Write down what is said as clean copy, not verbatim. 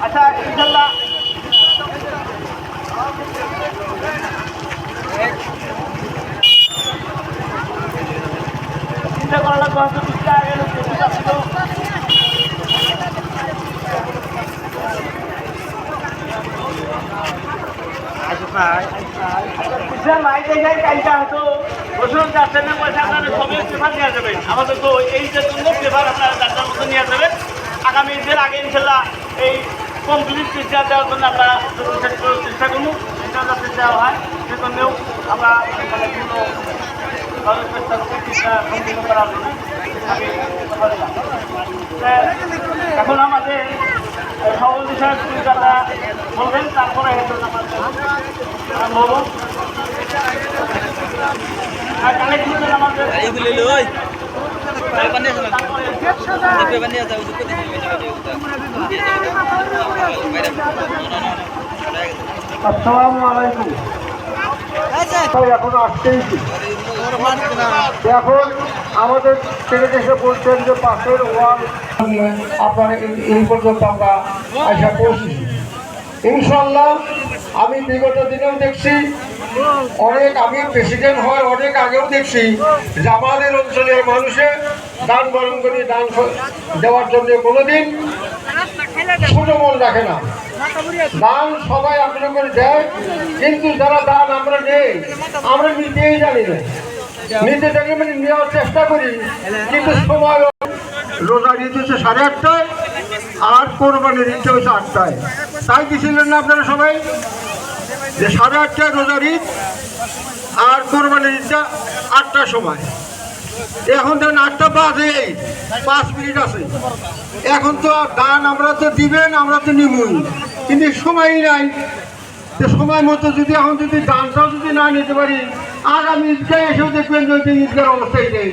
আচ্ছা ইনশাল্লাহ চিন্তা করা লাগবে হয়তো কিছুটা আগে ছিল। আমাদের তো এইটার জন্য পেপার আপনারা যার মতো নিয়ে যাবেন। আগামী ঈদের আগে ইনশাল্লাহ এই কমপ্লিট চেষ্টা দেওয়ার জন্য আমরা চেষ্টা করবো। এটা যাতে দেওয়া হয় সেজন্যেও আমরা বিভিন্ন চেষ্টা করবো চেষ্টা সম্পূর্ণ করার জন্য। এখন আমাদের সভাপতি সাহেব কথা বলবেন, তারপরে বলবো আসসালামু আলাইকুম। এখন আসতেই এখন আমাদের ছেলে এসে বলছেন যে পাশের ওয়াল আপনারা এই পর্যন্ত আমরা আশা পৌঁছেছি ইনশাল্লাহ। আমি বিগত দিনেও দেখছি অনেক, আমি প্রেসিডেন্ট হওয়ার অনেক আগেও দেখছি যে আমাদের অঞ্চলের মানুষের দান বরঙ্গনি দান দেওয়ার জন্য কোনোদিন ছোট মন রাখে না। দান সবাই আগ্রহ করে দেয়, কিন্তু যারা দান আমরা নেই, আমরা নিতেই জানি না। নিতে জানি মানে নেওয়ার চেষ্টা করি, কিন্তু সময় রোজার ঈদ হচ্ছে 8:30টায় আর কোরবানির ঈদটা হচ্ছে 8টায়। তাই দিয়েছিলেন না আপনারা সবাই যে 8:30টায় রোজার ঈদ আর কোরবানির ঈদটা 8টার সময়। এখন তো 8টা বাজে 5 মিনিট আছে। এখন তো দান আমরা তো দিবেন, আমরা তো নিবই, কিন্তু সময়ই নাই। যে সময় মতো যদি এখন যদি দানটাও যদি না নিতে পারি, আগামী ঈদগায় এসেও দেখবেন যে ঈদগার অবস্থাই নেই।